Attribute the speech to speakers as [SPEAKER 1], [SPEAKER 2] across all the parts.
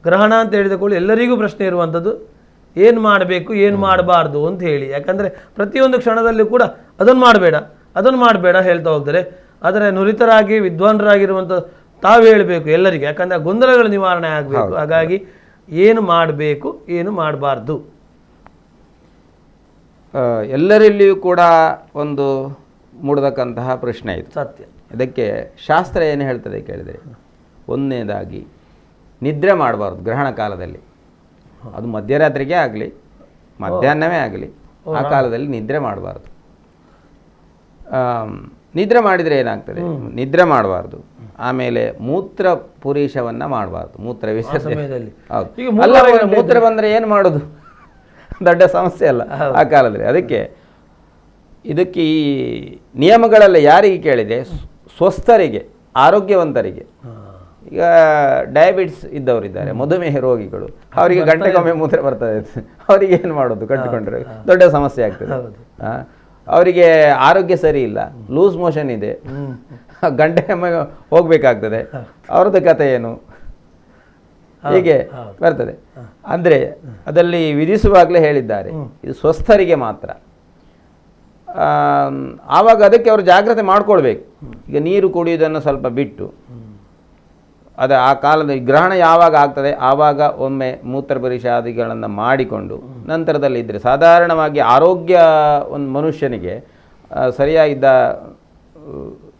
[SPEAKER 1] ಗ್ರಹಣ ಅಂತ ಹೇಳಿದ ಕೂಡಲೇ ಎಲ್ಲರಿಗೂ ಪ್ರಶ್ನೆ ಇರುವಂಥದ್ದು ಏನು ಮಾಡಬೇಕು ಏನು ಮಾಡಬಾರ್ದು ಅಂತ ಹೇಳಿ. ಯಾಕಂದರೆ ಪ್ರತಿಯೊಂದು ಕ್ಷಣದಲ್ಲೂ ಕೂಡ ಅದನ್ನು ಮಾಡಬೇಡ ಹೇಳ್ತಾ ಹೋಗ್ತಾರೆ. ಆದರೆ ನುರಿತರಾಗಿ ವಿದ್ವಾಂಸರಾಗಿರುವಂಥ ತಾವು ಹೇಳಬೇಕು ಎಲ್ಲರಿಗೆ, ಯಾಕಂದರೆ ಗೊಂದಲಗಳ ನಿವಾರಣೆ ಆಗಬೇಕು. ಹಾಗಾಗಿ ಏನು ಮಾಡಬೇಕು ಏನು ಮಾಡಬಾರ್ದು
[SPEAKER 2] ಎಲ್ಲರಲ್ಲಿಯೂ ಕೂಡ ಒಂದು ಮೂಡತಕ್ಕಂತಹ ಪ್ರಶ್ನೆ ಇದು.
[SPEAKER 1] ಸತ್ಯ.
[SPEAKER 2] ಇದಕ್ಕೆ ಶಾಸ್ತ್ರ ಏನು ಹೇಳ್ತದೆ ಕೇಳಿದರೆ, ಒಂದನೇದಾಗಿ ನಿದ್ರೆ ಮಾಡಬಾರ್ದು ಗ್ರಹಣ ಕಾಲದಲ್ಲಿ. ಅದು ಮಧ್ಯರಾತ್ರಿಗೆ ಆಗಲಿ ಮಧ್ಯಾಹ್ನವೇ ಆಗಲಿ ಆ ಕಾಲದಲ್ಲಿ ನಿದ್ರೆ ಮಾಡಬಾರ್ದು. ನಿದ್ರೆ ಮಾಡಿದರೆ ಏನಾಗ್ತದೆ, ನಿದ್ರೆ ಮಾಡಬಾರ್ದು. ಆಮೇಲೆ ಮೂತ್ರ ಪುರೀಷವನ್ನು ಮಾಡಬಾರ್ದು, ಮೂತ್ರ ವಿಸರ್ಜನೆ. ಹೌದು, ಅಲ್ಲ ಮೂತ್ರ ಬಂದರೆ ಏನು ಮಾಡೋದು, ದೊಡ್ಡ ಸಮಸ್ಯೆ ಅಲ್ಲ ಆ ಕಾಲದಲ್ಲಿ. ಇದಕ್ಕೆ ಈ ನಿಯಮಗಳೆಲ್ಲ ಯಾರಿಗೆ ಕೇಳಿದೆ, ಸ್ವಸ್ಥರಿಗೆ, ಆರೋಗ್ಯವಂತರಿಗೆ. ಈಗ ಡಯಾಬಿಟಿಸ್ ಇದ್ದವರಿದ್ದಾರೆ, ಮಧುಮೇಹ ರೋಗಿಗಳು, ಅವರಿಗೆ ಗಂಟೆಗೊಮ್ಮೆ ಮೂತ್ರ ಬರ್ತದೆ, ಅವರಿಗೆ ಏನು ಮಾಡೋದು, ಕಟ್ಟಿಕೊಂಡ್ರೆ ದೊಡ್ಡ ಸಮಸ್ಯೆ ಆಗ್ತದೆ. ಅವರಿಗೆ ಆರೋಗ್ಯ ಸರಿ ಇಲ್ಲ, ಲೂಸ್ ಮೋಷನ್ ಇದೆ, ಗಂಟೆಗೊಮ್ಮೆ ಹೋಗ್ಬೇಕಾಗ್ತದೆ, ಅವ್ರದ್ದು ಕಥೆ ಏನು, ಹೀಗೆ ಬರ್ತದೆ. ಅಂದರೆ ಅದರಲ್ಲಿ ವಿಧಿಸುವಾಗಲೇ ಹೇಳಿದ್ದಾರೆ ಇದು ಸ್ವಸ್ಥರಿಗೆ ಮಾತ್ರ. ಆವಾಗ ಅದಕ್ಕೆ ಅವರು ಜಾಗ್ರತೆ ಮಾಡ್ಕೊಳ್ಬೇಕು. ಈಗ ನೀರು ಕುಡಿಯೋದನ್ನು ಸ್ವಲ್ಪ ಬಿಟ್ಟು, ಅದು ಆ ಕಾಲದ ಗ್ರಹಣ ಯಾವಾಗ ಆಗ್ತದೆ ಆವಾಗ ಒಮ್ಮೆ ಮೂತ್ರ ಪರೀಕ್ಷಾದಿಗಳನ್ನು ಮಾಡಿಕೊಂಡು ನಂತರದಲ್ಲಿ ಇದ್ದರೆ ಸಾಧಾರಣವಾಗಿ ಆರೋಗ್ಯ ಒಂದು ಮನುಷ್ಯನಿಗೆ ಸರಿಯಾಗಿದ್ದ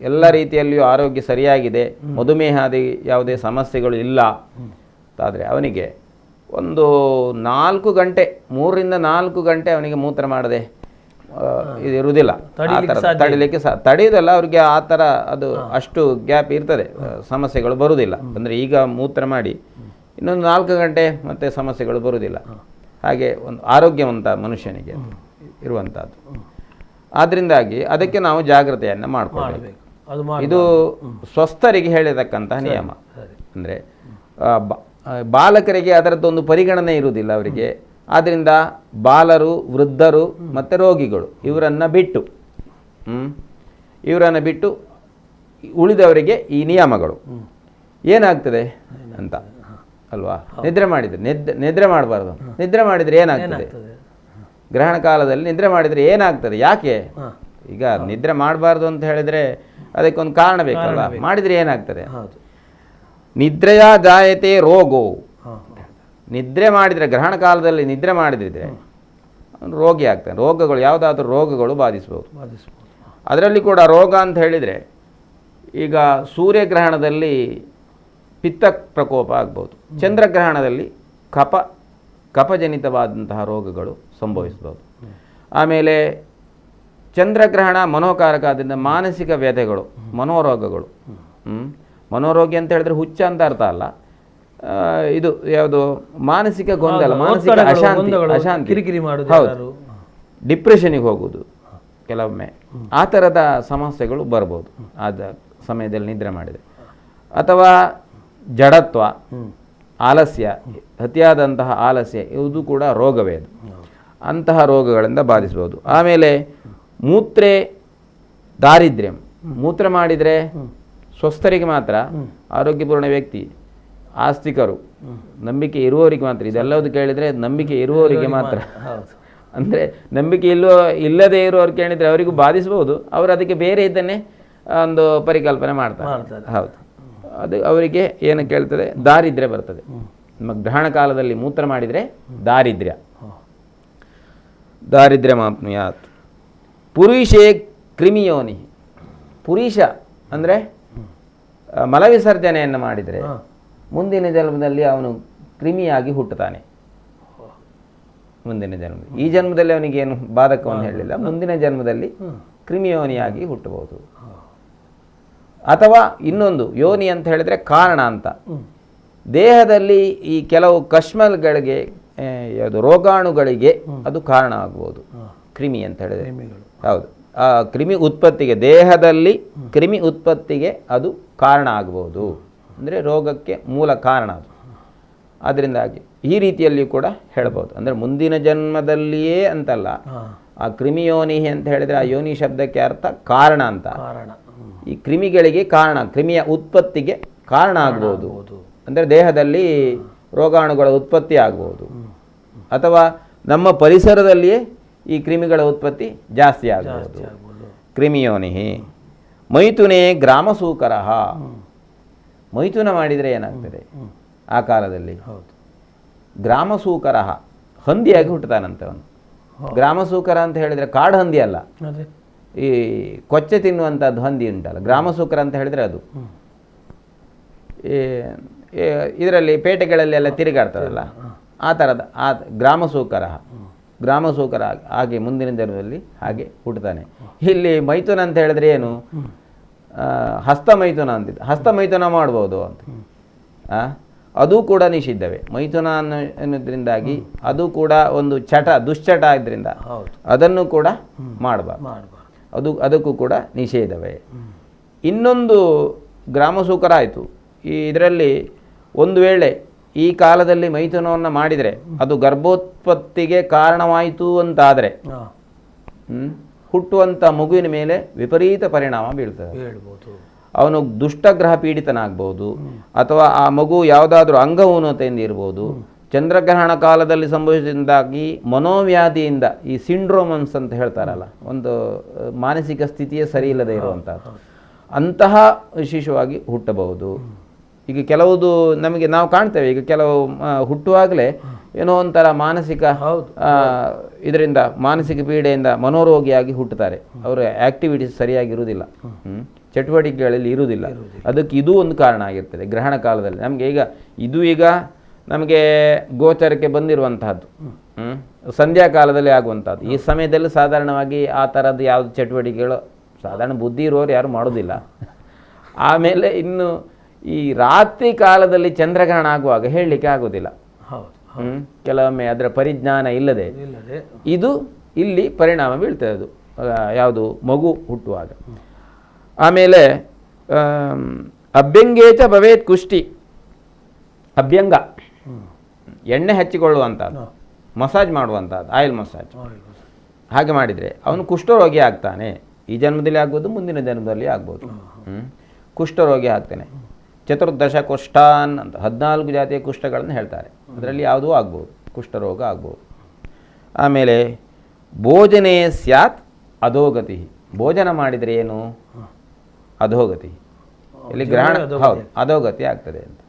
[SPEAKER 2] ಎಲ್ಲ ರೀತಿಯಲ್ಲಿಯೂ ಆರೋಗ್ಯ ಸರಿಯಾಗಿದೆ, ಮಧುಮೇಹಾದಿ ಯಾವುದೇ ಸಮಸ್ಯೆಗಳು ಇಲ್ಲ ಆದರೆ ಅವನಿಗೆ ಒಂದು 4 ಗಂಟೆ 3 ರಿಂದ 4 ಗಂಟೆ ಅವನಿಗೆ ಮೂತ್ರ ಮಾಡದೆ ಇದು ಇರುವುದಿಲ್ಲ. ತಡಿಲಿಕ್ಕೆ ತಡೆಯೋದಲ್ಲ, ಅವ್ರಿಗೆ ಆ ಥರ ಅದು ಅಷ್ಟು ಗ್ಯಾಪ್ ಇರ್ತದೆ, ಸಮಸ್ಯೆಗಳು ಬರುವುದಿಲ್ಲ. ಅಂದರೆ ಈಗ ಮೂತ್ರ ಮಾಡಿ ಇನ್ನೊಂದು 4 ಗಂಟೆ ಮತ್ತೆ ಸಮಸ್ಯೆಗಳು ಬರುವುದಿಲ್ಲ. ಹಾಗೆ ಒಂದು ಆರೋಗ್ಯವಂತ ಮನುಷ್ಯನಿಗೆ ಇರುವಂಥದ್ದು. ಆದ್ದರಿಂದಾಗಿ ಅದಕ್ಕೆ ನಾವು ಜಾಗ್ರತೆಯನ್ನು ಮಾಡಿಕೊಳ್ಬೇಕು. ಇದು ಸ್ವಸ್ಥರಿಗೆ ಹೇಳಿರತಕ್ಕಂತಹ ನಿಯಮ. ಅಂದರೆ ಬಾಲಕರಿಗೆ ಅದರದ್ದೊಂದು ಪರಿಗಣನೆ ಇರುವುದಿಲ್ಲ ಅವರಿಗೆ. ಆದ್ದರಿಂದ ಬಾಲರು, ವೃದ್ಧರು ಮತ್ತು ರೋಗಿಗಳು ಇವರನ್ನು ಬಿಟ್ಟು ಉಳಿದವರಿಗೆ ಈ ನಿಯಮಗಳು ಏನಾಗ್ತದೆ ಅಂತ ಅಲ್ವಾ. ನಿದ್ರೆ ಮಾಡಬಾರ್ದು. ನಿದ್ರೆ ಮಾಡಿದರೆ ಏನಾಗ್ತದೆ, ಗ್ರಹಣ ಕಾಲದಲ್ಲಿ ನಿದ್ರೆ ಮಾಡಿದರೆ ಏನಾಗ್ತದೆ, ಯಾಕೆ? ಈಗ ನಿದ್ರೆ ಮಾಡಬಾರ್ದು ಅಂತ ಹೇಳಿದರೆ ಅದಕ್ಕೊಂದು ಕಾರಣ ಬೇಕಲ್ಲ. ಮಾಡಿದರೆ ಏನಾಗ್ತದೆ, ನಿದ್ರೆಯ ಜಾಯತೆ ರೋಗೋ. ನಿದ್ರೆ ಮಾಡಿದರೆ, ಗ್ರಹಣ ಕಾಲದಲ್ಲಿ ನಿದ್ರೆ ಮಾಡಿದರೆ ರೋಗಿ ಆಗ್ತಾನೆ. ರೋಗಗಳು ಯಾವುದಾದ್ರೂ ರೋಗಗಳು ಬಾಧಿಸ್ಬೋದು. ಅದರಲ್ಲಿ ಕೂಡ ರೋಗ ಅಂತ ಹೇಳಿದರೆ ಈಗ ಸೂರ್ಯಗ್ರಹಣದಲ್ಲಿ ಪಿತ್ತ ಪ್ರಕೋಪ ಆಗ್ಬೋದು, ಚಂದ್ರಗ್ರಹಣದಲ್ಲಿ ಕಫಜನಿತವಾದಂತಹ ರೋಗಗಳು ಸಂಭವಿಸ್ಬೋದು. ಆಮೇಲೆ ಚಂದ್ರಗ್ರಹಣ ಮನೋಕಾರಕ, ಆದ್ದರಿಂದ ಮಾನಸಿಕ ವ್ಯಥೆಗಳು, ಮನೋರೋಗಗಳು. ಮನೋರೋಗಿ ಅಂತ ಹೇಳಿದ್ರೆ ಹುಚ್ಚ ಅಂತ ಅರ್ಥ ಅಲ್ಲ, ಇದು ಯಾವುದು ಮಾನಸಿಕ ಗೊಂದಲ, ಮಾನಸಿಕ ಅಶಾಂತಿ, ಹೌದು, ಡಿಪ್ರೆಷನಿಗೆ ಹೋಗುವುದು ಕೆಲವೊಮ್ಮೆ. ಆ ಥರದ ಸಮಸ್ಯೆಗಳು ಬರ್ಬೋದು ಆದ ಸಮಯದಲ್ಲಿ ನಿದ್ರೆ ಮಾಡಿದೆ. ಅಥವಾ ಜಡತ್ವ, ಆಲಸ್ಯ, ಅತಿಯಾದಂತಹ ಆಲಸ್ಯ, ಇದು ಕೂಡ ರೋಗವೇ. ಅದು ಅಂತಹ ರೋಗಗಳಿಂದ ಬಾಧಿಸ್ಬೋದು. ಆಮೇಲೆ ಮೂತ್ರೇ ದಾರಿದ್ರ್ಯಂ. ಮೂತ್ರ ಮಾಡಿದರೆ ಸ್ವಸ್ಥರಿಗೆ ಮಾತ್ರ, ಆರೋಗ್ಯಪೂರ್ಣ ವ್ಯಕ್ತಿ, ಆಸ್ತಿಕರು, ನಂಬಿಕೆ ಇರುವವರಿಗೆ ಮಾತ್ರ. ಇದೆಲ್ಲವುದು ಕೇಳಿದರೆ ನಂಬಿಕೆ ಇರುವವರಿಗೆ ಮಾತ್ರ. ಅಂದರೆ ನಂಬಿಕೆ ಇಲ್ಲದೇ ಇರುವವ್ರು ಕೇಳಿದರೆ ಅವರಿಗೂ ಬಾಧಿಸ್ಬೋದು. ಅವರು ಅದಕ್ಕೆ ಬೇರೆ ಇದನ್ನೇ ಒಂದು ಪರಿಕಲ್ಪನೆ ಮಾಡ್ತಾರೆ. ಹೌದು, ಅದು ಅವರಿಗೆ ಏನು ಕೇಳ್ತದೆ, ದಾರಿದ್ರ್ಯ ಬರ್ತದೆ. ನಮ್ಮ ಗ್ರಹಣ ಕಾಲದಲ್ಲಿ ಮೂತ್ರ ಮಾಡಿದರೆ ದಾರಿದ್ರ್ಯ ಮಾಪ್ನುಯಾತ್. ಪುರುಷೇ ಕ್ರಿಮಿಯೋನಿ. ಪುರುಷ ಅಂದರೆ ಮಲವಿಸರ್ಜನೆಯನ್ನು ಮಾಡಿದರೆ ಮುಂದಿನ ಜನ್ಮದಲ್ಲಿ ಅವನು ಕ್ರಿಮಿಯಾಗಿ ಹುಟ್ಟುತ್ತಾನೆ. ಮುಂದಿನ ಜನ್ಮದಲ್ಲಿ, ಈ ಜನ್ಮದಲ್ಲಿ ಅವನಿಗೇನು ಬಾಧಕವನ್ನು ಹೇಳಲಿಲ್ಲ, ಮುಂದಿನ ಜನ್ಮದಲ್ಲಿ ಕ್ರಿಮಿಯೋನಿಯಾಗಿ ಹುಟ್ಟಬಹುದು. ಅಥವಾ ಇನ್ನೊಂದು ಯೋನಿ ಅಂತ ಹೇಳಿದರೆ ಕಾರಣ ಅಂತ. ದೇಹದಲ್ಲಿ ಈ ಕೆಲವು ಕಶ್ಮಲ್ಗಳಿಗೆ, ಯಾವುದು ರೋಗಾಣುಗಳಿಗೆ ಅದು ಕಾರಣ ಆಗ್ಬೋದು. ಕ್ರಿಮಿ ಅಂತ ಹೇಳಿದರೆ, ಹೌದು, ಆ ಕ್ರಿಮಿ ಉತ್ಪತ್ತಿಗೆ, ದೇಹದಲ್ಲಿ ಕ್ರಿಮಿ ಉತ್ಪತ್ತಿಗೆ ಅದು ಕಾರಣ ಆಗ್ಬೋದು. ಅಂದರೆ ರೋಗಕ್ಕೆ ಮೂಲ ಕಾರಣ ಅದು. ಅದರಿಂದಾಗಿ ಈ ರೀತಿಯಲ್ಲಿ ಕೂಡ ಹೇಳ್ಬೋದು. ಅಂದರೆ ಮುಂದಿನ ಜನ್ಮದಲ್ಲಿಯೇ ಅಂತಲ್ಲ, ಆ ಕ್ರಿಮಿಯೋನಿ ಅಂತ ಹೇಳಿದರೆ ಆ ಯೋನಿ ಶಬ್ದಕ್ಕೆ ಅರ್ಥ ಕಾರಣ ಅಂತ. ಈ ಕ್ರಿಮಿಗಳಿಗೆ ಕಾರಣ, ಕ್ರಿಮಿಯ ಉತ್ಪತ್ತಿಗೆ ಕಾರಣ ಆಗ್ಬೋದು. ಅಂದರೆ ದೇಹದಲ್ಲಿ ರೋಗಾಣುಗಳ ಉತ್ಪತ್ತಿ ಆಗ್ಬೋದು, ಅಥವಾ ನಮ್ಮ ಪರಿಸರದಲ್ಲಿಯೇ ಈ ಕ್ರಿಮಿಗಳ ಉತ್ಪತ್ತಿ ಜಾಸ್ತಿ ಆಗ್ಬೋದು. ಕ್ರಿಮಿಯೋನಿ ಮೈಥುನೇ ಗ್ರಾಮಸೂಕರ. ಮೈಥುನ ಮಾಡಿದರೆ ಏನಾಗ್ತದೆ ಆ ಕಾಲದಲ್ಲಿ? ಗ್ರಾಮಸೂಕರ, ಹಂದಿಯಾಗಿ ಹುಟ್ಟುತ್ತಾನಂತೆ ಅವನು. ಗ್ರಾಮಸೂಕರ ಅಂತ ಹೇಳಿದರೆ ಕಾಡು ಹಂದಿ ಅಲ್ಲ, ಈ ಕೊಚ್ಚೆ ತಿನ್ನುವಂಥದ್ದು ಹಂದಿ ಉಂಟಲ್ಲ, ಗ್ರಾಮಸೂಕರ ಅಂತ ಹೇಳಿದರೆ ಅದು. ಇದರಲ್ಲಿ ಪೇಟೆಗಳಲ್ಲೆಲ್ಲ ತಿರುಗಾಡ್ತದಲ್ಲ, ಆ ಥರದ ಆ ಗ್ರಾಮಸೂಕರ ಹಾಗೆ ಮುಂದಿನ ಜನ್ಮದಲ್ಲಿ ಹಾಗೆ ಹುಟ್ಟುತ್ತಾನೆ. ಇಲ್ಲಿ ಮೈಥುನ ಅಂತ ಹೇಳಿದ್ರೆ ಏನು? ಹಸ್ತಮೈಥುನ ಅಂತಿದ್ದು, ಹಸ್ತಮೈಥುನ ಮಾಡ್ಬೋದು ಅಂತ. ಅದು ಕೂಡ ನಿಷಿದ್ಧವೇ. ಮೈಥುನ ಅನ್ನೋದ್ರಿಂದಾಗಿ ಅದು ಕೂಡ ಒಂದು ದುಶ್ಚಟ ಆದ್ದರಿಂದ ಅದನ್ನು ಕೂಡ ಮಾಡಬಾರ್ದು, ಅದಕ್ಕೂ ಕೂಡ ನಿಷೇಧವೇ. ಇನ್ನೊಂದು ಗ್ರಾಮಸೂಕರ ಆಯಿತು. ಇದರಲ್ಲಿ ಒಂದು ವೇಳೆ ಈ ಕಾಲದಲ್ಲಿ ಮೈಥುನವನ್ನು ಮಾಡಿದರೆ ಅದು ಗರ್ಭೋತ್ಪತ್ತಿಗೆ ಕಾರಣವಾಯಿತು ಅಂತಾದರೆ ಹುಟ್ಟುವಂಥ ಮಗುವಿನ ಮೇಲೆ ವಿಪರೀತ ಪರಿಣಾಮ ಬೀಳ್ತದೆ. ಅವನು ದುಷ್ಟಗ್ರಹ ಪೀಡಿತನಾಗ್ಬೋದು, ಅಥವಾ ಆ ಮಗು ಯಾವುದಾದ್ರೂ ಅಂಗಊನತೆಯಿಂದ ಇರ್ಬೋದು. ಚಂದ್ರಗ್ರಹಣ ಕಾಲದಲ್ಲಿ ಸಂಭವಿಸಿದಾಗಿ ಮನೋವ್ಯಾಧಿಯಿಂದ, ಈ ಸಿಂಡ್ರೋಮನ್ಸ್ ಅಂತ ಹೇಳ್ತಾರಲ್ಲ, ಒಂದು ಮಾನಸಿಕ ಸ್ಥಿತಿಯೇ ಸರಿ ಇಲ್ಲದೆ ಇರುವಂಥದ್ದು, ಅಂತಹ ಶಿಶುವಾಗಿ ಹುಟ್ಟಬಹುದು. ಈಗ ಕೆಲವುದು ನಮಗೆ ನಾವು ಕಾಣ್ತೇವೆ, ಈಗ ಕೆಲವು ಹುಟ್ಟುವಾಗಲೇ ಏನೋ ಒಂಥರ ಮಾನಸಿಕ ಇದರಿಂದ, ಮಾನಸಿಕ ಪೀಡೆಯಿಂದ ಮನೋರೋಗಿಯಾಗಿ ಹುಟ್ಟುತ್ತಾರೆ. ಅವರ ಆ್ಯಕ್ಟಿವಿಟೀಸ್ ಸರಿಯಾಗಿರುವುದಿಲ್ಲ, ಚಟುವಟಿಕೆಗಳಲ್ಲಿ ಇರುವುದಿಲ್ಲ. ಅದಕ್ಕೆ ಇದು ಒಂದು ಕಾರಣ ಆಗಿರ್ತದೆ ಗ್ರಹಣ ಕಾಲದಲ್ಲಿ. ನಮಗೆ ಈಗ ನಮಗೆ ಗೋಚರಕ್ಕೆ ಬಂದಿರುವಂತಹದ್ದು, ಸಂಧ್ಯಾ ಕಾಲದಲ್ಲಿ ಆಗುವಂಥದ್ದು. ಈ ಸಮಯದಲ್ಲಿ ಸಾಧಾರಣವಾಗಿ ಆ ಥರದ್ದು ಯಾವುದು ಚಟುವಟಿಕೆಗಳು ಸಾಧಾರಣ ಬುದ್ಧಿ ಇರುವವರು ಯಾರು ಮಾಡೋದಿಲ್ಲ. ಆಮೇಲೆ ಇನ್ನು ಈ ರಾತ್ರಿ ಕಾಲದಲ್ಲಿ ಚಂದ್ರಗ್ರಹಣ ಆಗುವಾಗ ಹೇಳಲಿಕ್ಕೆ ಆಗೋದಿಲ್ಲ. ಕೆಲವೊಮ್ಮೆ ಅದರ ಪರಿಜ್ಞಾನ ಇಲ್ಲದೆ ಇದು ಇಲ್ಲಿ ಪರಿಣಾಮ ಬೀಳ್ತದೆ, ಅದು ಯಾವುದು ಮಗು ಹುಟ್ಟುವಾಗ. ಆಮೇಲೆ ಅಭ್ಯಂಗೇಚ ಭವೇತ್ ಕುಷ್ಟಿ. ಅಭ್ಯಂಗ ಎಣ್ಣೆ ಹಚ್ಚಿಕೊಳ್ಳುವಂಥದ್ದು, ಮಸಾಜ್ ಮಾಡುವಂಥದ್ದು, ಆಯಿಲ್ ಮಸಾಜ್. ಹಾಗೆ ಮಾಡಿದರೆ ಅವನು ಕುಷ್ಠರೋಗಿ ಆಗ್ತಾನೆ. ಈ ಜನ್ಮದಲ್ಲಿ ಆಗ್ಬೋದು, ಮುಂದಿನ ಜನ್ಮದಲ್ಲಿ ಆಗ್ಬೋದು. ಕುಷ್ಠರೋಗಿ ಆಗ್ತಾನೆ. ಚತುರ್ದಶ ಕುಷ್ಠಾನ್ ಅಂತ 14 ಜಾತಿಯ ಕುಷ್ಠಗಳನ್ನು ಹೇಳ್ತಾರೆ. ಅದರಲ್ಲಿ ಯಾವುದೂ ಆಗ್ಬೋದು, ಕುಷ್ಠರೋಗ ಆಗ್ಬೋದು. ಆಮೇಲೆ ಭೋಜನೆ ಸ್ಯಾತ್ ಅಧೋಗತಿ. ಭೋಜನ ಮಾಡಿದರೆ ಏನು? ಅಧೋಗತಿ. ಇಲ್ಲಿ ಗ್ರಹಣ, ಹೌದು, ಅಧೋಗತಿ ಆಗ್ತದೆ ಅಂತ.